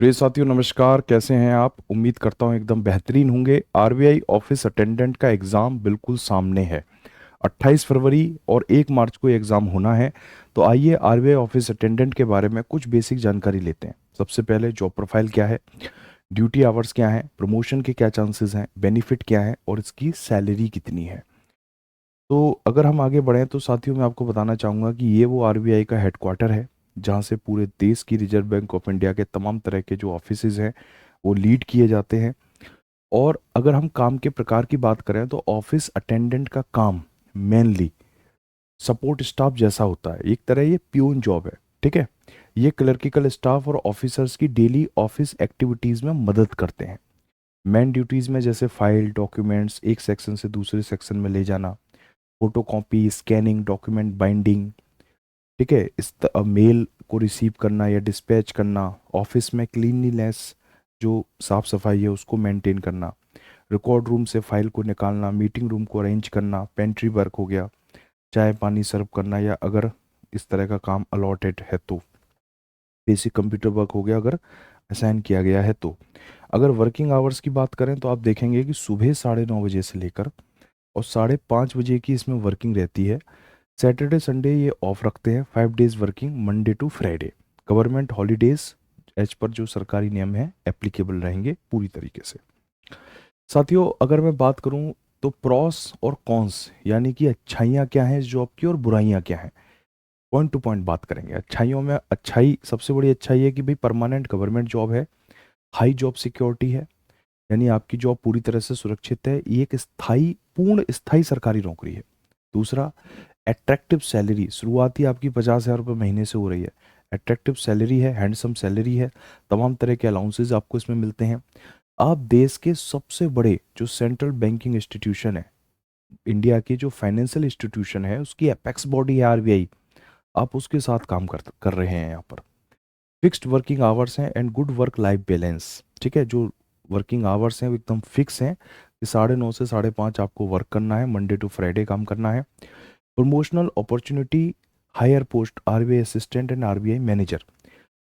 प्रिय साथियों, नमस्कार। कैसे हैं आप? उम्मीद करता हूं एकदम बेहतरीन होंगे। आरबीआई ऑफिस अटेंडेंट का एग्ज़ाम बिल्कुल सामने है। 28 फरवरी और 1 मार्च को एग्ज़ाम होना है। तो आइए आरबीआई ऑफिस अटेंडेंट के बारे में कुछ बेसिक जानकारी लेते हैं। सबसे पहले जॉब प्रोफाइल क्या है, ड्यूटी आवर्स क्या हैं, प्रमोशन के क्या चांसेस हैं, बेनिफिट क्या है और इसकी सैलरी कितनी है। तो अगर हम आगे बढ़ें तो साथियों मैं आपको बताना चाहूँगा कि ये वो आरबीआई का हेडक्वार्टर है, जहाँ से पूरे देश की रिजर्व बैंक ऑफ इंडिया के तमाम तरह के जो ऑफिसेज हैं वो लीड किए जाते हैं। और अगर हम काम के प्रकार की बात करें तो ऑफिस अटेंडेंट का काम मेनली सपोर्ट स्टाफ जैसा होता है। एक तरह ये प्यून जॉब है, ठीक है। ये क्लर्किकल स्टाफ और ऑफिसर्स की डेली ऑफिस एक्टिविटीज़ में मदद करते हैं। मेन ड्यूटीज़ में जैसे फाइल डॉक्यूमेंट्स एक सेक्शन से दूसरे सेक्शन में ले जाना, फोटोकॉपी, स्कैनिंग, डॉक्यूमेंट बाइंडिंग, ठीक है, मेल को रिसीव करना या डिस्पैच करना, ऑफिस में क्लीनलीनेस जो साफ सफाई है उसको मेंटेन करना, रिकॉर्ड रूम से फाइल को निकालना, मीटिंग रूम को अरेंज करना, पेंट्री वर्क हो गया, चाय पानी सर्व करना, या अगर इस तरह का काम अलॉटेड है तो बेसिक कंप्यूटर वर्क हो गया अगर असाइन किया गया है तो। अगर वर्किंग आवर्स की बात करें तो आप देखेंगे कि सुबह 9:30 बजे से लेकर और 5:30 बजे की इसमें वर्किंग रहती है। सैटरडे संडे ये ऑफ रखते हैं। 5 days working, Monday to Friday. Government holidays as पर जो सरकारी नियम है एप्लीकेबल रहेंगे पूरी तरीके से। साथियों अगर मैं बात करूं तो प्रॉस और कॉन्स यानी कि अच्छाइयाँ क्या हैं इस जॉब की और बुराइयाँ क्या हैं, पॉइंट टू पॉइंट बात करेंगे। अच्छाइयों में अच्छाई, सबसे बड़ी अच्छाई है कि भाई परमानेंट गवर्नमेंट जॉब है, हाई जॉब सिक्योरिटी है, यानी आपकी जॉब पूरी तरह से सुरक्षित है। ये एक स्थायी, पूर्ण स्थायी सरकारी नौकरी है। दूसरा, अट्रैक्टिव सैलरी, शुरुआती आपकी 50,000 रुपये महीने से हो रही है। अट्रैक्टिव सैलरी है, हैंडसम सैलरी है, तमाम तरह के अलाउंसेज आपको इसमें मिलते हैं। आप देश के सबसे बड़े जो सेंट्रल बैंकिंग इंस्टीट्यूशन है, इंडिया की जो फाइनेंशियल इंस्टीट्यूशन है उसकी एपेक्स बॉडी है आरबीआई, आप उसके साथ काम कर रहे हैं यहाँ पर। फिक्स्ड वर्किंग आवर्स हैं and good work life balance, ठीक है। जो वर्किंग आवर्स हैं वो एकदम फिक्स हैं कि 9:30 से 5:30 आपको वर्क करना है, मंडे टू फ्राइडे काम करना है। Promotional opportunity, higher post RBI assistant and RBI manager,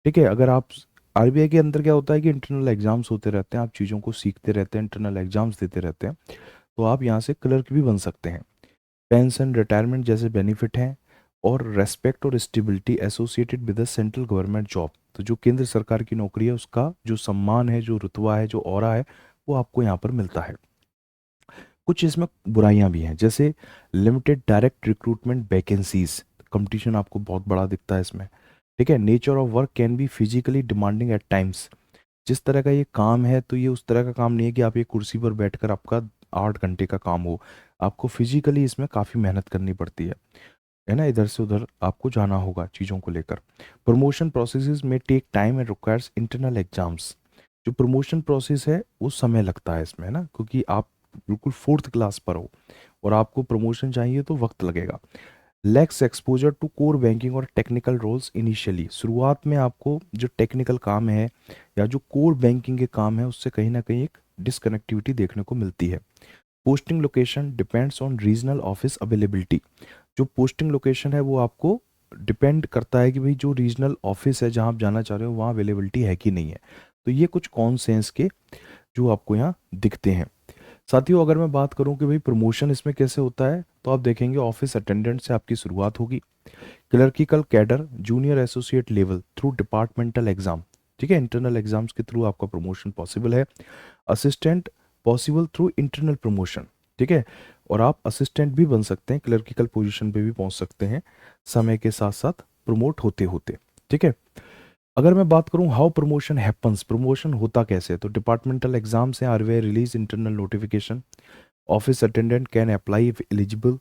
ठीक है। अगर आप आरबीआई के अंदर क्या होता है कि इंटरनल एग्जाम्स होते रहते हैं, आप चीज़ों को सीखते रहते हैं, इंटरनल एग्जाम्स देते रहते हैं, तो आप यहाँ से क्लर्क भी बन सकते हैं। पेंशन, रिटायरमेंट जैसे बेनिफिट हैं और रेस्पेक्ट और stability associated with the central government job. तो जो केंद्र सरकार की नौकरी है उसका जो सम्मान है, जो रुतबा है, जो ऑरा है, वो आपको यहाँ पर मिलता है। कुछ इसमें बुराइयां भी हैं, जैसे limited direct recruitment vacancies, competition आपको बहुत बड़ा दिखता है इसमें, ठीक है। Nature of work can be physically demanding at times, जिस तरह का ये काम है तो ये उस तरह का काम नहीं है कि आप ये कुर्सी पर बैठकर आपका 8 घंटे का काम हो। आपको फिजिकली इसमें काफ़ी मेहनत करनी पड़ती है ना, इधर से उधर आपको जाना होगा चीज़ों को लेकर। प्रमोशन प्रोसेसेस में take time and requires internal exams, जो प्रमोशन प्रोसेस है वो समय लगता है इसमें, है ना, क्योंकि आप बिल्कुल 4th क्लास पर हो और आपको प्रमोशन चाहिए तो वक्त लगेगा। Lacks exposure to core banking और टेक्निकल रोल्स इनिशियली, शुरुआत में आपको जो टेक्निकल काम है या जो कोर बैंकिंग के काम है उससे कहीं ना कहीं एक डिसकनेक्टिविटी देखने को मिलती है। Posting location depends on regional office availability, जो पोस्टिंग लोकेशन है वो आपको डिपेंड करता है कि भाई जो रीजनल ऑफिस है जहाँ आप जाना चाह रहे हो वहाँ अवेलेबिलिटी है कि नहीं है। तो ये कुछ कॉन सेंस के जो आपको यहाँ दिखते हैं। साथियों अगर मैं बात करूं कि भाई प्रमोशन इसमें कैसे होता है, तो आप देखेंगे ऑफिस अटेंडेंट से आपकी शुरुआत होगी। Clerical cadre junior associate level through departmental exam, ठीक है, इंटरनल एग्जाम्स के थ्रू आपका प्रमोशन पॉसिबल है। Assistant possible through internal promotion, ठीक है। और आप असिस्टेंट भी बन सकते हैं, क्लर्किकल पोजीशन पे भी पहुंच सकते हैं समय के साथ साथ प्रमोट होते होते, ठीक है। अगर मैं बात करूं हाउ प्रमोशन हैपन्स, प्रमोशन होता कैसे, तो डिपार्टमेंटल एग्जाम से RBI release internal notification, office attendant can apply if eligible,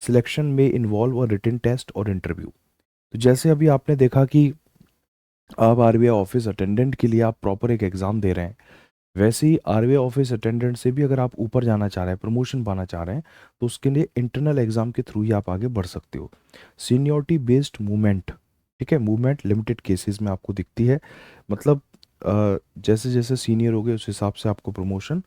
selection में इन्वॉल्व अ रिटन टेस्ट और इंटरव्यू। तो जैसे अभी आपने देखा कि आप आरबीआई ऑफिस अटेंडेंट के लिए आप प्रॉपर एक एग्ज़ाम दे रहे हैं, वैसे ही आरबीआई ऑफिस अटेंडेंट से भी अगर आप ऊपर जाना चाह रहे हैं, प्रमोशन पाना चाह रहे हैं, तो उसके लिए इंटरनल एग्जाम के थ्रू ही आप आगे बढ़ सकते हो। सीनियोरिटी बेस्ड मूवमेंट, ठीक है, मूवमेंट लिमिटेड केसेस में आपको दिखती है। मतलब जैसे जैसे सीनियर हो गए उस हिसाब से आपको प्रमोशन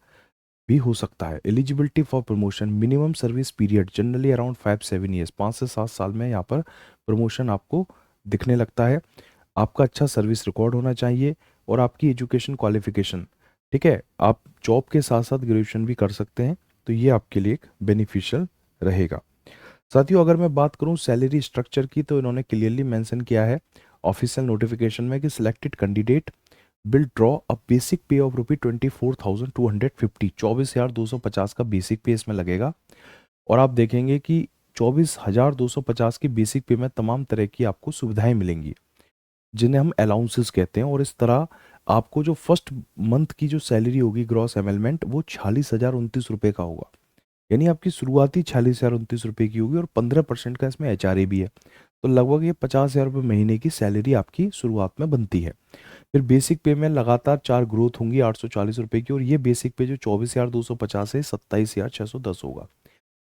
भी हो सकता है। Eligibility for promotion, minimum service period generally around 5-7 years, 5 से 7 साल में यहाँ पर प्रमोशन आपको दिखने लगता है। आपका अच्छा सर्विस रिकॉर्ड होना चाहिए, और आपकी एजुकेशन क्वालिफिकेशन। ठीक है, आप जॉब के साथ साथ ग्रेजुएशन भी कर सकते हैं, तो ये आपके लिए एक बेनिफिशियल रहेगा। साथियों, अगर मैं बात करूं सैलरी स्ट्रक्चर की, तो इन्होंने क्लियरली मेंशन किया है ऑफिशियल नोटिफिकेशन में कि selected candidate will draw a basic पे ऑफ ₹24,250, 24,250 का बेसिक पे इसमें लगेगा। और आप देखेंगे कि 24,250 की बेसिक पे में तमाम तरह की आपको सुविधाएं मिलेंगी, जिन्हें हम अलाउंसेस कहते हैं। और इस तरह आपको जो फर्स्ट मंथ की जो सैलरी होगी ग्रॉस एमेलमेंट, वो 46,029 रुपये का होगा। यानी आपकी शुरुआती 46,029 रुपये की होगी, और 15% का इसमें HRA भी है। तो लगभग ये 50,000 रुपये महीने की सैलरी आपकी शुरुआत में बनती है। फिर बेसिक पे में लगातार 4 ग्रोथ होंगी 840 रुपये की, और ये बेसिक पे जो 24,250 है 27,610 होगा।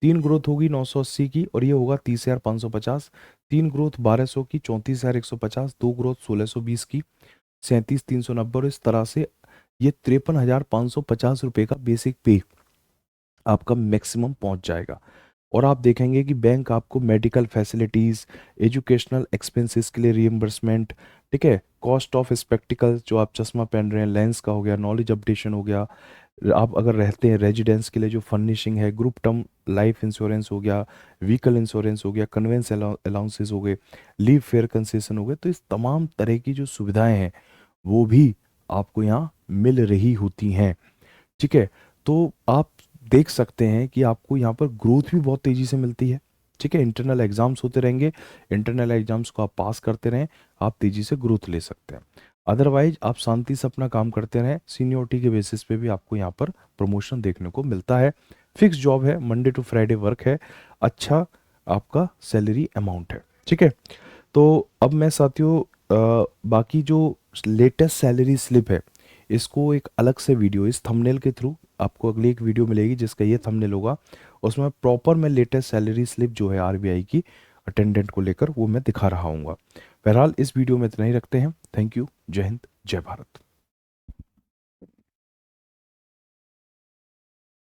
3 ग्रोथ होगी 980 की, और ये होगा 30,550। 3 ग्रोथ 1200 की 34,150। 2 ग्रोथ 1620 की 37,390। और इस तरह से ये 53,550 रुपये का बेसिक पे आपका मैक्सिमम पहुंच जाएगा। और आप देखेंगे कि बैंक आपको मेडिकल फैसिलिटीज़, एजुकेशनल एक्सपेंसेस के लिए रिइम्बर्समेंट, ठीक है, कॉस्ट ऑफ स्पेक्टिकल्स, जो आप चश्मा पहन रहे हैं, लेंस का हो गया, नॉलेज अपडेशन हो गया, आप अगर रहते हैं रेजिडेंस के लिए जो फर्निशिंग है, ग्रुप टर्म लाइफ इंश्योरेंस हो गया, व्हीकल इंश्योरेंस हो गया, कन्वेंस अलाउंसेस हो गए, लीव फेयर कंसेशन हो गए, तो इस तमाम तरह की जो सुविधाएं हैं वो भी आपको यहाँ मिल रही होती हैं। ठीक है, तो आप देख सकते हैं कि आपको यहाँ पर ग्रोथ भी बहुत तेज़ी से मिलती है। ठीक है, इंटरनल एग्जाम्स होते रहेंगे, इंटरनल एग्जाम्स को आप पास करते रहें, आप तेज़ी से ग्रोथ ले सकते हैं। अदरवाइज आप शांति से अपना काम करते रहें, सीनियोरिटी के बेसिस पे भी आपको यहाँ पर प्रमोशन देखने को मिलता है। फिक्स जॉब है, मंडे टू फ्राइडे वर्क है, अच्छा आपका सैलरी अमाउंट है। ठीक है, तो अब मैं साथियों बाकी जो लेटेस्ट सैलरी स्लिप है, इसको एक अलग से वीडियो इस थंबनेल के थ्रू आपको अगली एक वीडियो मिलेगी, जिसका ये थंबनेल होगा, उसमें प्रॉपर मैं लेटेस्ट सैलरी स्लिप जो है RBI की अटेंडेंट को लेकर वो मैं दिखा रहा हूँ। बहरहाल इस वीडियो में इतना ही रखते हैं। Thank you. जय हिंद, जय भारत।